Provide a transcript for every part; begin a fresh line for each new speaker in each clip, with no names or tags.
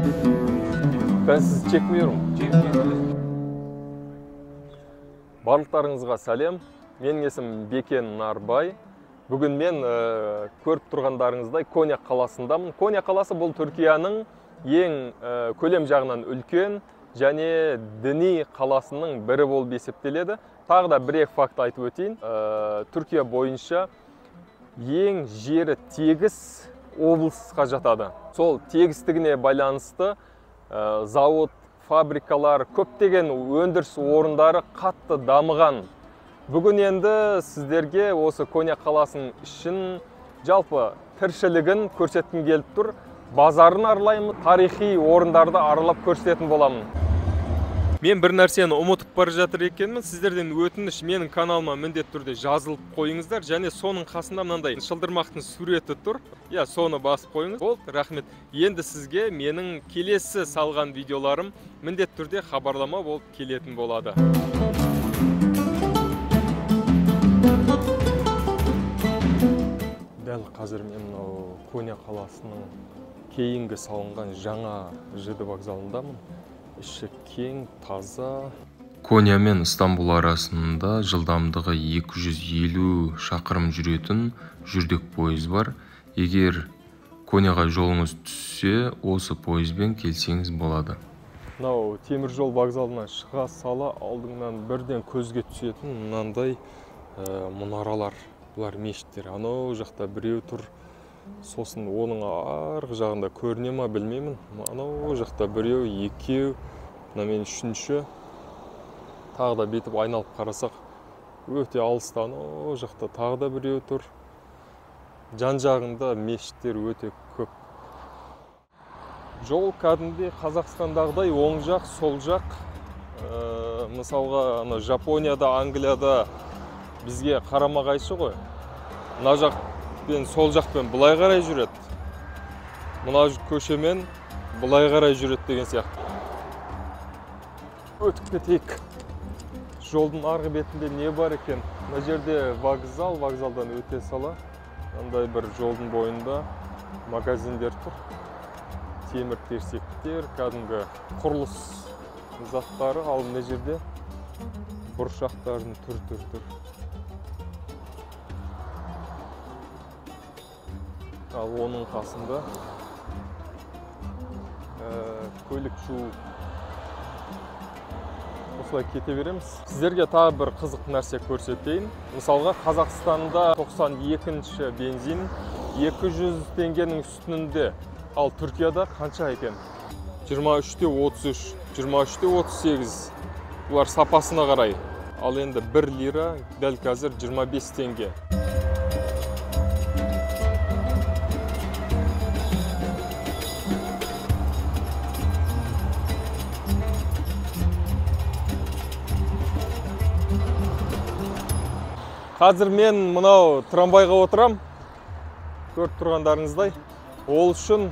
Ben sizi çekmiyorum. Барлықтарыңызға сәлем. Менің есімім Бекен Нарбай. Бүгін мен көріп тұрғандарыңыздай Коnya қаласындамын. Коnya қаласы бұл Түркияның ең көлем жағынан үлкен және діни қаласының бірі болып есептеледі. Тағы да бір-екі факт айтып өтейін. Түркия бойынша ең жері тегіс облысқа жатады. Сол тегістігіне байланысты завод, фабрикалар, көптеген өндіріс орындары қатты дамыған. Бүгін енді сіздерге осы Коnya қаласының ішін, жалпы тіршілігін көрсеткім келіп тұр. Базарын аралаймын, тарихи орындарды аралап көрсететін боламын. Мен бір нәрсені ұмытып бара жатыр екенмін. Сіздерден өтініш, менің каналыма міндетті түрде жазылып қойыңыздар, және соның қасында мынандай шылдырмақтың суреті тұр. Я, соны басып қойыңыз. Болды, рахмет. Енді сізге менің келесі салған видеоларым міндетті түрде хабарлама болып келетін болады. Дәл қазір мен Коnya қаласының кейінгі салынған жаңа ЖД вокзалындамын. Іші кең, таза.
Коnya мен Стамбул арасында жылдамдығы 250 шақырым жүретін жүрдек пойыз бар. Егер Конyaға жолыңыз түссе, осы пойызбен келсеңіз болады.
Мынау темір жол вокзалынан шыға сала алдыңнан бірден көзге түсетін мынандай мұнаралар. Бұлар мешіттер. Анау жақта біреу тұр. Сосын оның арғы жағында көріне ма білмеймін. Анау жақта біреу, екеу, мына мен үшінші. Тағы да бетіп айналып қарасақ, өте алыста анау жақта тағы да біреу тұр. Жан жағында мешіттер өте көп. Жол кәдімгідей Қазақстандағыдай оң жақ, сол жақ. Мысалға Жапонияда, Англияда бізге қарама-қайшы ғой. Мына жақ пен сол жақпен былай қарай жүреді. Мына көшемен былай қарай жүреді деген сияқты. Өтіп кетейік. Жолдың арғы бетінде не бар екен? Мына жерде вокзал, вокзалдан өте сала. Андай бір жолдың бойында магазиндер тұр. Темір терсектер, кәдімгі құрылыс заттары, ал мына жерде бұршақтардың түр. Ал оның қасында көлік жуу. Осылай кете береміз. Сіздерге тағы бір қызық нәрсе көрсетейін. Мысалға, Қазақстанда 92-ші бензин 200 теңгенің үстінде. Ал Түркияда қанша екен? 23-те 33, 23-те 38. Бұлар сапасына қарай. Ал енді 1 лира дәл қазір 25 теңге. Қазір мен мынау трамвайға отырам. Көріп тұрғандарыңыздай. Ол үшін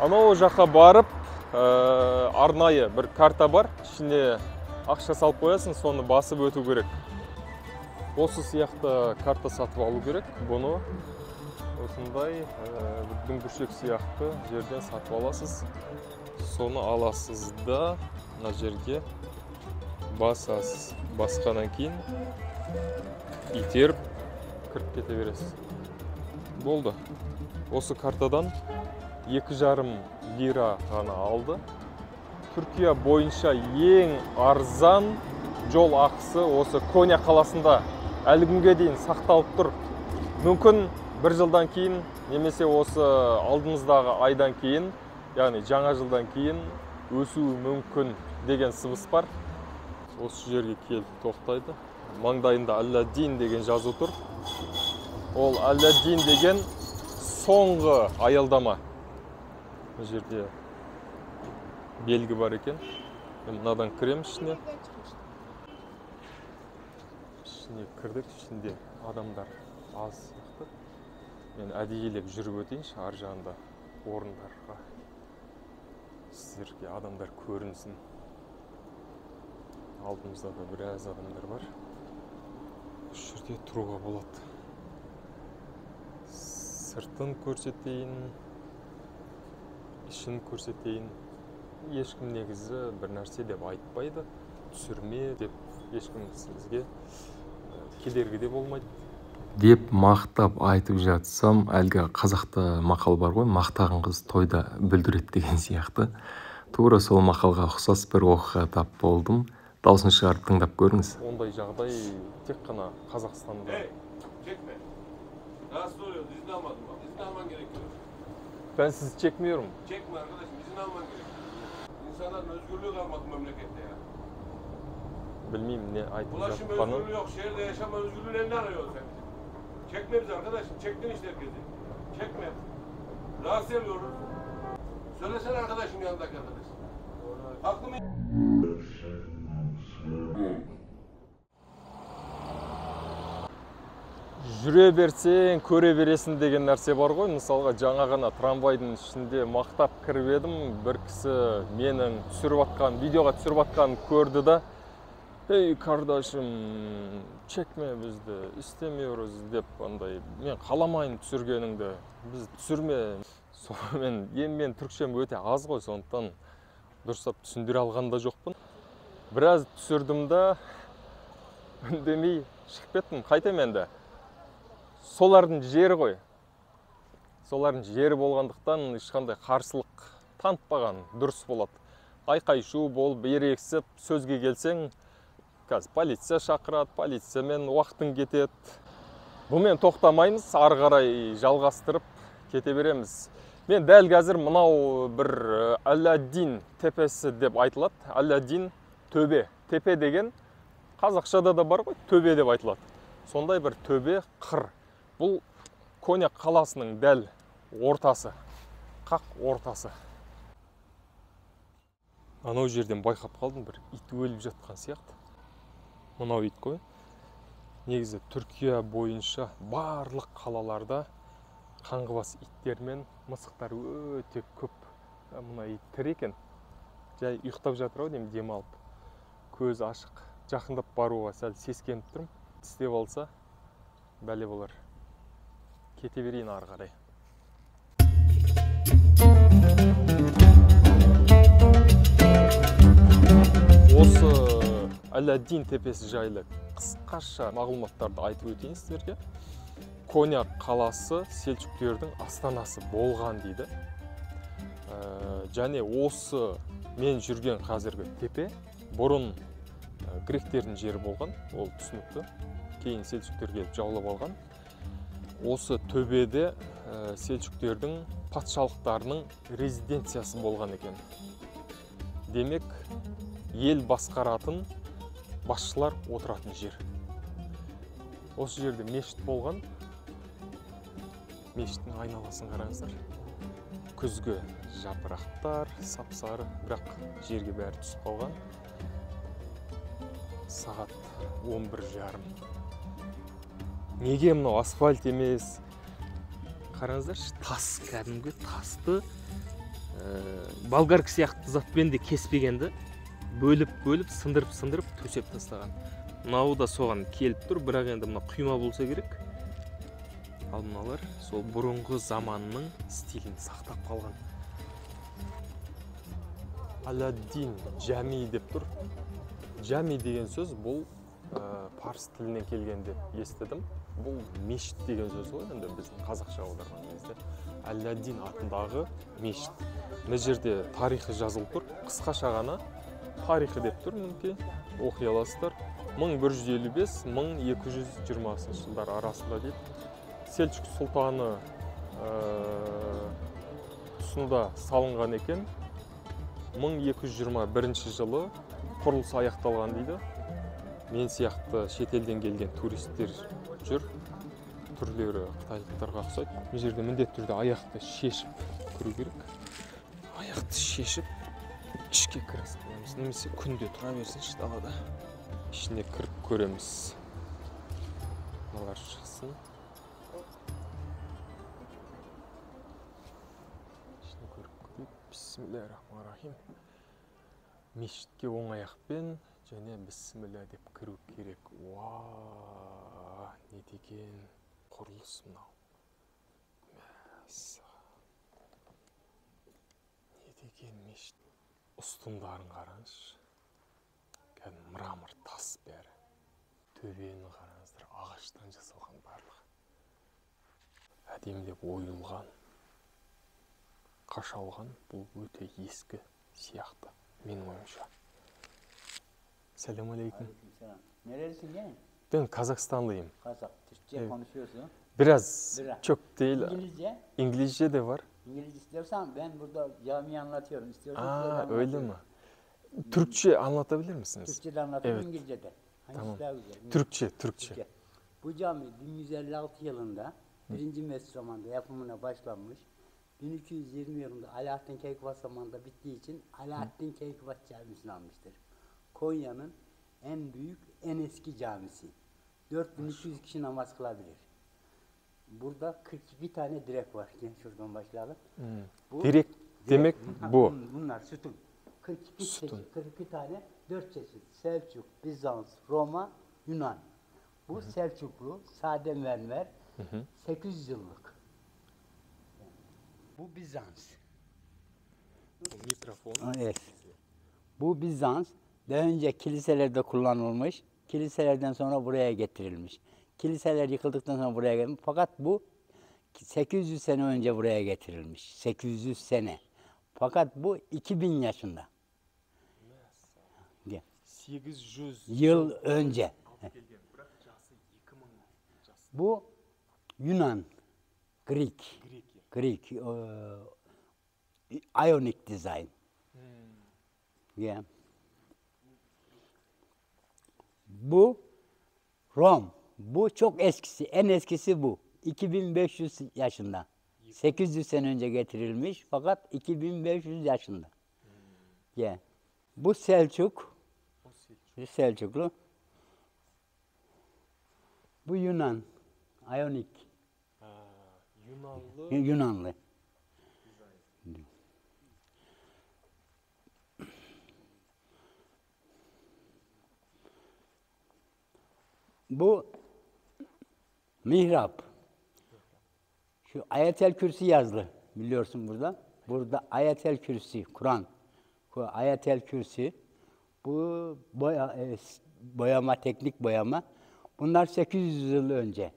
анау жаққа барып, арнайы бір карта бар. Ішіне ақша салып қоясың, соны басып өту керек. Осы сияқты карта сатып алу керек. Бұны осындай дүңгіршек сияқты жерден сатып аласыз. Соны аласыз да мына жерге басасыз. Басқаннан кейін итеріп кіріп кете бересіз. Болды. Осы картадан 2,5 лира ғана алды. Түркия бойынша ең арзан жол ақысы осы Коnya қаласында әлі күнге дейін сақталып тұр. Мүмкін бір жылдан кейін, немесе осы алдымыздағы айдан кейін, яғни жаңа жылдан кейін өсуі мүмкін деген сыбыс бар. Осы жерге келіп тоқтайды. Маңдайында Алладин деген жазу тұр. Ол Алладин деген соңғы аялдама. Бұл жерде белгі бар екен. Мынадан кірем ішіне. Ішіне кірдік, ішінде адамдар аз сияқты. Мен әдейілеп жүріп өтейінші ар жағында орындарға. Сіздерге адамдар көрінсін. Алдымызда да біраз адамдар бар. Үш жерде тұруға болады. Сыртын көрсетейін. ішін көрсетейін. Ешкім негізі бір нәрсе деп айтпайды. Түсірме деп ешкім сізге кедергі де болмайды.
Деп мақтап айтып жатсам, әлгі қазақта мақал бар ғой, мақтаған қыз тойда бүлдіреді деген сияқты. Тура сол мақалға ұқсас бір оқиға тап болдым. Даусын шығарып тыңдап көріңіз.
Ондай жағдай тек қана Қазақстанда.
Çekme. Rahatsız oluyoruz. İzin almadım bak. İzin alman gerekiyor.
Ben sizi çekmiyorum.
Çekme arkadaşım. İzin alman gerekiyor. İnsanların özgürlüğü kalmadı memlekette ya.
Bilmeyeyim ne aytып
Ulaşım
жатқанын.
özgürlüğü yok. Şehirde yaşama özgürlüğünü ne arıyorsun sen? Çekme bizi arkadaşım. Çektin işte herkesi. Çekme. Rahatsız ediyoruz. Söylesene arkadaşım yanındaki arkadaş. Haklı mı?
Жүре берсең, көре бересің деген нәрсе бар ғой. Мысалға, жаңа ғана трамвайдың ішінде мақтап кіріп едім. Бір кісі менің видеоға түсіріп атқанын көрді да, «Ей, кардашым, чекме бізді, істемеyoruz» деп, андай, мен қаламайын түсіргеніңді, біз түсірме. Мен түркшем өте аз ғой, сондықтан дұрыстап түсіндіре алған да жоқпын. Біраз түсірдім да, үндемей шығып кеттім, қайтам енді. Солардың жері ғой. Солардың жері болғандықтан ешқандай қарсылық танытпаған дұрыс болады. Айқай-шу болып ерегісіп сөзге келсең, қазір полиция шақырады, полициямен уақытың кетеді. Бұмен тоқтамаймыз, ары қарай жалғастырып кете береміз. Мен дәл қазір мынау бір Алладин тепесі деп айтылады. Алладин төбе. Тепе деген қазақшада да бар ғой, төбе деп айтылады. Сондай бір төбе қыр. Бұл Коня қаласының дәл ортасы, қақ ортасы. Анау жерден байқап қалдым, бір ит өліп жатқан сияқты. Мынау ит қой. Негізі Түркия бойынша барлық қалаларда қаңғыбас иттер мен мысықтар өте көп. Мына ит тірі екен. Жай ұйықтап жатыр ау деймін, демалып. Көз ашық. Жақындап баруға сәл сескеніп тұрмын. Тістеп алса, бәле болар. Кете берейін ары қарай. Осы Алладин тепесі жайлы қысқаша мағлұматтарды айтып өтейін сіздерге. Коня қаласы селчуктердің астанасы болған дейді. Және осы мен жүрген қазіргі тепе бұрын гректердің жері болған, ол түсінікті. Кейін селчуктер келіп жаулап алған. Осы төбеде селчуктердің патшалықтарының резиденциясы болған екен. Демек, ел басқаратын басшылар отыратын жер. Осы жерде мешіт болған. Мешіттің айналасын қараңыздар. Күзгі жапырақтар, сап-сары, бірақ жерге бәрі түсіп қалған. Сағат 11:30. Неге мынау асфальт емес? Қараңыздар, тас, кәдімгі тасты болгарка сияқты затпен де кеспегенді бөліп сындырып төсеп тастаған. Мынау да соған келіп тұр, бірақ енді мына құйма болса керек. Ал мыналар сол бұрынғы заманның стилін сақтап қалған. Алладин жами деп тұр. Жами деген сөз бұл парсы тілінен келген деп естідім. Бұл мешіт деген сөз ғой, енді біздің қазақша аударған кезде. Алладин атындағы мешіт. Мына жерде тарихы жазылып тұр. Қысқаша ғана тарихы деп тұр, мүмкін оқи аласыздар. 1155-1220 жылдар арасында дейді. Селчук сұлтаны тұсында салынған екен. 1221 жылы құрылысы аяқталған дейді. Мен сияқты шетелден келген туристер жүр. Түрлері қытайлықтарға ұқсайды. Бұл жерде міндетті түрде аяқты шешіп кіру керек. Аяқты шешіп ішке кіргізіп қоямыз. Немесе күнде тұра берсінші далада. Ішіне кіріп көреміз. Мыналар шықсын. Ішіне көріп көрейік. Бисмиллахиррахманиррахим. Мешітке оң аяқпен және бисмилля деп кіру керек. Не деген құрылыс мынау. Үлкен мешіт. Ұстындарын қараңыз. Кәдімгі мрамор тас бәрі. Төбені қараңыздар, ағаштан жасалған барлығы. Әдемілеп ойылған, қашалған. Бұл өте ескі сияқты, менің ойымша. Сәлем алейкум.
Nerelisin yani?
Ben Kazakistanlıyım.
Kazak. Türkçe konuşuyorsun.
Biraz,
Biraz.
çok değil.
İngilizce?
İngilizce de var.
İngilizce istiyorsan ben burada camiyi anlatıyorum. İstiyorsan
Aa,
şöyle
öyle
anlatıyorum.
mi? Türkçe anlatabilir misiniz?
Türkçe de anlatıyorum,
Evet.
İngilizce de. Hangisi
Tamam.
daha güzel?
Türkçe.
Bu cami 1156 yılında 1. Mesut zamanında yapımına başlanmış. 1220 yılında Alaaddin Keykubat zamanında bittiği için Alaaddin Keykubat Camisi'ni almıştır. Konya'nın en büyük, en eski camisi. 4200 kişi namaz kılabilir. Burada 42 tane direk var. Gel şuradan başlayalım. Bu,
Direk demek bu.
Bunlar sütun. 42
Sütun.
çeşit, 42 tane, 4 çeşit. Selçuk, Bizans, Roma, Yunan. Bu Selçuklu, sade mermer, 800 yıllık. Bu Bizans.
Mikrofon.
Evet. Bu Bizans daha önce kiliselerde kullanılmış. Kiliselerden sonra buraya getirilmiş. Kiliseler yıkıldıktan sonra buraya gelmiş. Fakat bu 800 sene önce buraya getirilmiş. 800 sene. Fakat bu 2000 yaşında.
800
Yıl önce. Bu Yunan, Greek, Ionic design. Yeah. Bu Rom. Bu çok eskisi, en eskisi bu. 2500 yaşında. 800 sene önce getirilmiş fakat 2500 yaşında. Yeah. Bu Selçuk. Bu Selçuklu. Bu Yunan. Ionic.
Yunanlı.
Yunanlı. Bu mihrap. Şu Ayetel Kürsi yazılı biliyorsun burada. Burada Ayetel Kürsi, Kur'an. Ayetel Kürsi. Bu boyama, teknik boyama. Bunlar 800 yıl önce.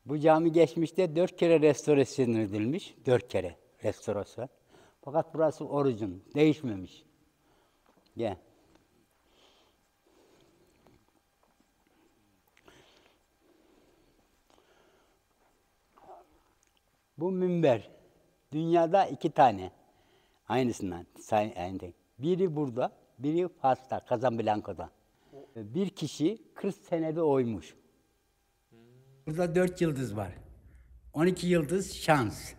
Bu cami geçmişte 4 kere restorasyon edilmiş. 4 kere restorasyon. Fakat burası orijin, değişmemiş. Gel. Bu minber. Dünyada 2 tane. Aynısından. Aynı. Biri burada, biri Fas'ta, Casablanca'da. Bir kişi 40 senede oymuş. Burada 4 yıldız var. 12 yıldız şans.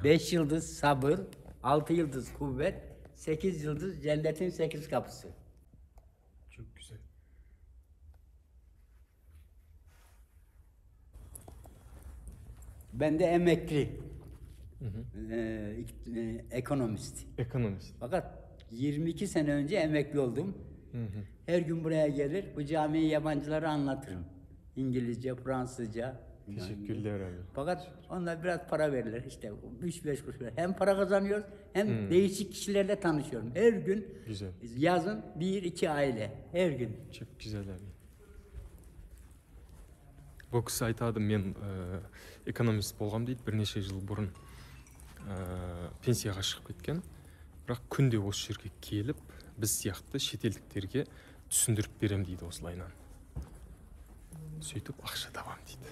5 yıldız sabır. 6 yıldız kuvvet. 8 yıldız cennetin 8 kapısı.
Çok güzel.
Ben de emekli. Ekonomist.
Ekonomist.
Fakat 22 sene önce emekli oldum. Her gün buraya gelir, bu camiyi yabancılara anlatırım. İngilizce, Fransızca.
Teşekkürler abi.
Fakat onlar biraz para verirler işte 3-5 kuruş verir. Hem para kazanıyoruz hem değişik kişilerle tanışıyorum. Her gün
Güzel.
yazın 1-2 aile her gün.
Çok güzel abi. Бұл кісі айтады, мен экономист болғам дейді, бірнеше жыл бұрын пенсияға шығып кеткен. Бірақ күнде осы жерге келіп, біз сияқты шетелдіктерге түсіндіріп берем дейді осылайынан. Сөйтіп ақша табам дейді.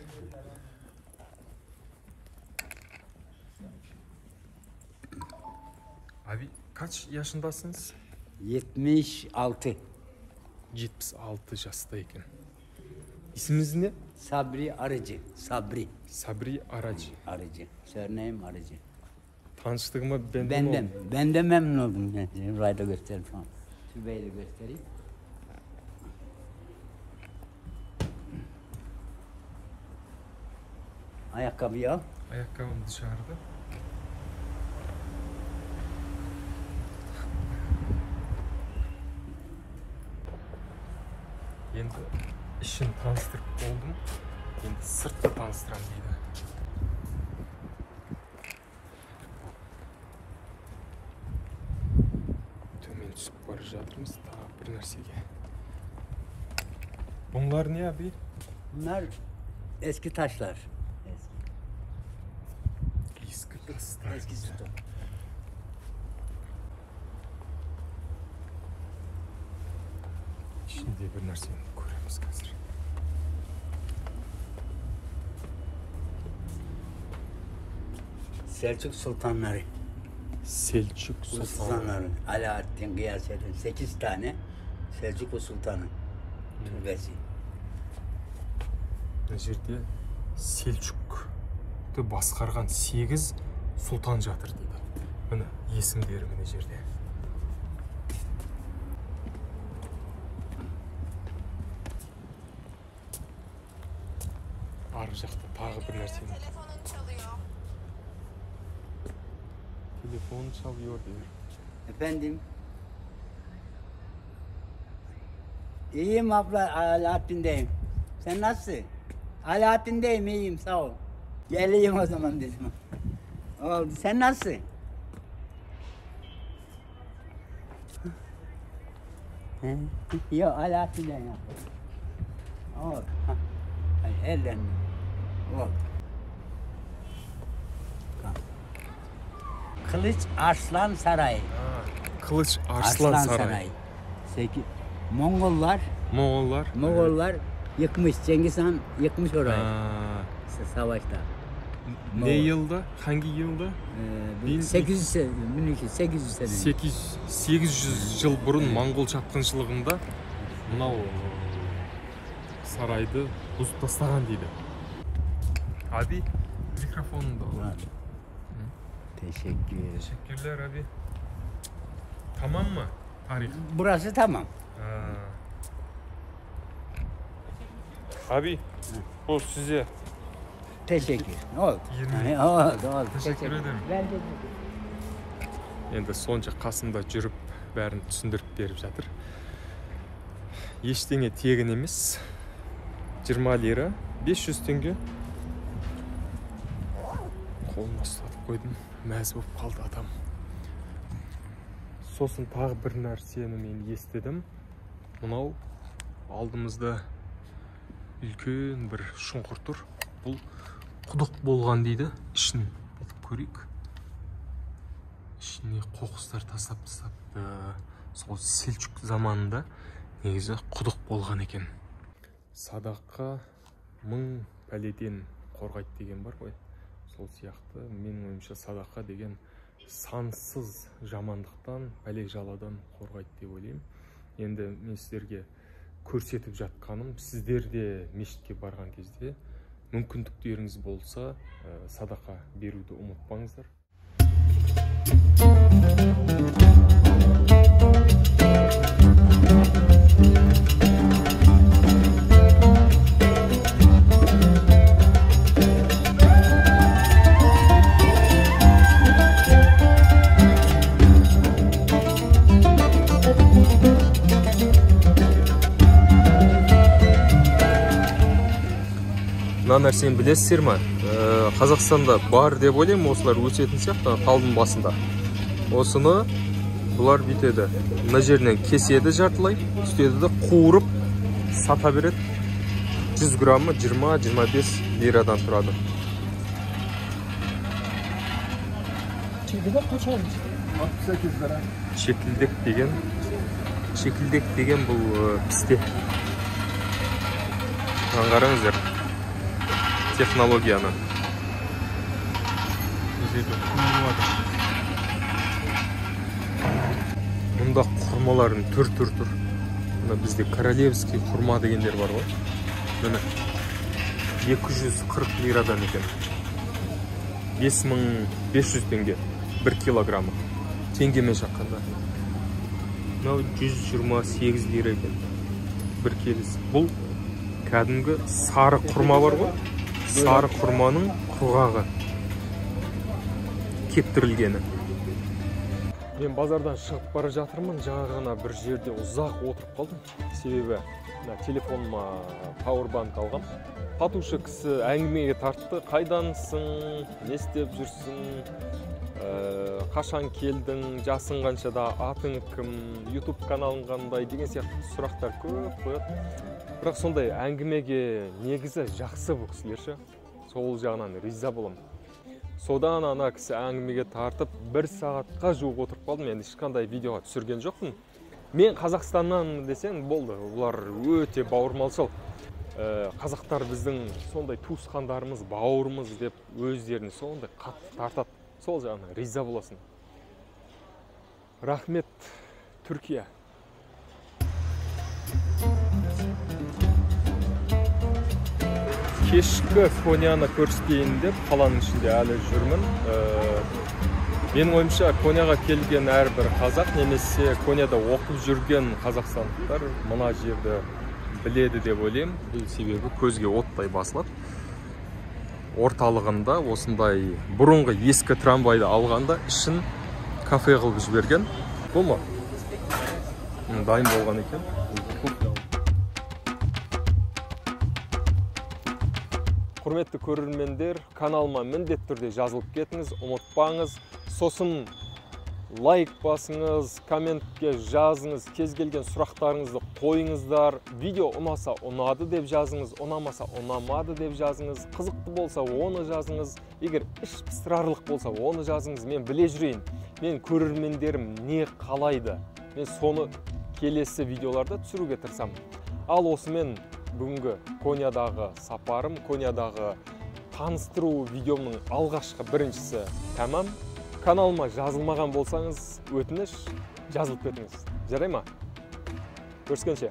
Abi kaç yaşındasınız?
76.
76 жаста екен. İsminiz ne?
Sabri Arıcı. Sabri
Sabri Aracı.
Arıcı. Surname Arıcı.
Tanıştığıma ben oldum.
Ben de memnun oldum. Burayı da göstereyim şu an. Türbeyi de göstereyim. Ayakkabıyı al.
Ayakkabım dışarıda. Енді ішін таныстырып болдым. Енді сыртты таныстырам дейді. Bunlar ne abi?
Bunlar eski taşlar. Eski sütun.
İçinde bir narseni göremiz hazır.
Selçuk sultanları.
Selçuk
Sultanları. Alaaddin, Gıyasettin. 8 tane Selçuklu sultanı. Türbesi.
Мына жерде Селчукты басқарған 8 сұлтан жатыр дейді. Міне есімдері мына жерде. Арғы жақта тағы бір нәрсе бар. Telefon çalıyor diyor.
Efendim? İyiyim abla, Alaaddin'deyim. Sen nasılsın? Alaaddin'deyim, iyiyim, sağ ol. Geleyim o zaman dedim. Oldu, sen nasılsın? Yok, Alaaddin'deyim. Oldu. Elden. Oldu. Kılıç Arslan Sarayı.
Kılıç Arslan Sarayı.
Moğollar yıkmış. Cengiz Han yıkmış orayı. Savaşta.
Ne yılda? Hangi yılda?
800 sene.
800 жыл бұрын Моңғол шапқыншылығында мынау сарайды бұзып тастаған дейді. Abi mikrofonunu da al. Teşekkürler abi. Tamam mı tarih?
Burası tamam.
Abi bu size.
Teşekkür. Oldu. Oldu.
Teşekkür ederim.
Ben de.
Енді сонша қасымда жүріп бәрін түсіндіріп беріп жатыр. Ештеңе тегін емес. 20 лира, 500 теңге. Қолыма ұстатып қойдым. Мәз болып қалды адам. Сосын тағы бір нәрсені мен естідім. Мынау алдымызда үлкен бір шұңқыр тұр. Бұл құдық болған дейді. Ішін көрейік. İçine қоқыстар тастапты. Сол Селчук заманында негізі құдық болған екен. Садаққа 1000 пәледен қорғайды деген бар ғой. Сол сияқты менің ойымша садақа деген сансыз жамандықтан, пәле жаладан қорғайды деп ойлаймын. Енді мен сіздерге көрсетіп жатқаным, сіздер де мешітке барған кезде мүмкіндіктеріңіз болса, садақа беруді ұмытпаңыздар. Мына нәрсені білесіздер ма? Қазақстанда бар деп ойлаймын, осылар өсетін сияқты талдың басында. Осыны бұлар бүйтеді. Мына жерінен кеседі жартылай, үстеді де қуырып сата береді. 100 граммы 20-25 лирадан тұрады.
Çekildek kaç olmuş? 68 lira.
Çekildek деген бұл пісте. Қараңыздар технологияны. Мұнда құрмалардың түр. Мұнда бізде королевский құрма дегендер бар ғой. Міне 240 лирадан екен. 5500 теңге 1 килограммы. Теңгемен шаққанда. Мынау 128 лира екен. 1 келісі. Бұл кәдімгі сары құрма бар ғой. Сары құрманың құрғағы. Кептірілгені. Мен базардан шығып бара жатырмын. Жаңа ғана бір жерде ұзақ отырып қалдым. Себебі телефоныма пауэрбанк алғам. Сатушы кісі әңгімеге тартты. Қайдансың, не істеп жүрсің, қашан келдің, жасың қаншада, атың кім, YouTube каналың қандай деген сияқты сұрақтар көп қояды. Бірақ сондай әңгімеге негізі жақсы бұл кісілерші. Сол жағынан риза болам. Содан ана кісі әңгімеге тартып 1 сағатқа жуық отырып қалдым. Енді ешқандай видеоға түсірген жоқпын. Мен Қазақстаннан десең болды. Олар өте бауырмалшыл. Қазақтар біздің сондай туысқандарымыз, бауырымыз деп өздеріне сондай қатты тартады. Сол жағынан риза боласың. Рахмет, Түркия. Кешкі Коняны көрсетейін деп қаланың ішінде әлі жүрмін. Менің ойымша Коняға келген әрбір қазақ немесе Коняда оқып жүрген қазақстандықтар мына жерді біледі деп ойлаймын. Бұл себебі көзге оттай басылады. Орталығында осындай бұрынғы ескі трамвайды алғанда ішін кафе қылып жіберген. Бұл ма? Дайын болған екен. Құрметті көрермендер, каналыма міндетті түрде жазылып кетіңіз, ұмытпаңыз. Сосын лайк басыңыз, комментке жазыңыз, кез келген сұрақтарыңызды қойыңыздар. Видео ұнаса ұнады деп жазыңыз, ұнамаса ұнамады деп жазыңыз. Қызықты болса оны жазыңыз. Егер іш пыстырарлық болса оны жазыңыз. Мен біле жүрейін. Мен көрермендерім не қалайды. Мен соны келесі видеоларда түсіруге тырысамын. Ал осымен бүгінгі Конядағы сапарым, Конядағы таныстыру видеомның алғашқы біріншісі тәмам. Каналыма жазылмаған болсаңыз, өтініш жазылып кетіңіз. Жарай ма? Көріскенше.